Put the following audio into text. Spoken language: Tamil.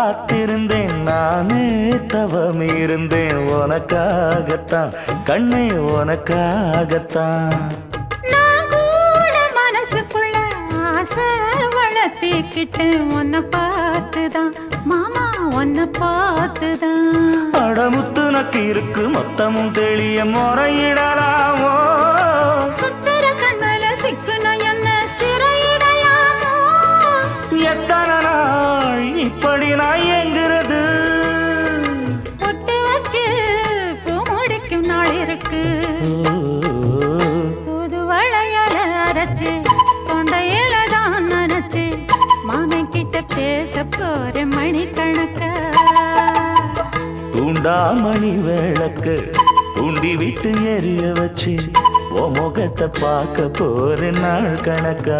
காத்திருந்தேன் நானே தவம் இருந்தேன் உனக்காகத்தான் கண்ணே உனக்காகத்தான் நான் கூட மனசுக்குள்ள ஆசை வளர்த்திக்கிட்டேன் உன்னை பார்த்துதான் மாமா உன்னை பார்த்துதான் அடமுத்து நக்கு இருக்கு மொத்தமும் தெளிய முறையிடலாமோ சுத்தர கண்மல சிக்குன என்ன சிறையிடலாமோ எத்தனை நாள் இப்படி நான் எங்கிறது பொட்டு வச்சு பூ முடிக்கும் நாள் இருக்கு புது வளையல அரைச்சு தொண்டையில தான் நினைச்சு மாமன் கிட்ட பேச போற மணிக்கணக்க தூண்டாமணி விளக்கு தூண்டி விட்டு எரிய வச்சு உன் முகத்தை பார்க்க போற நாள் கணக்கா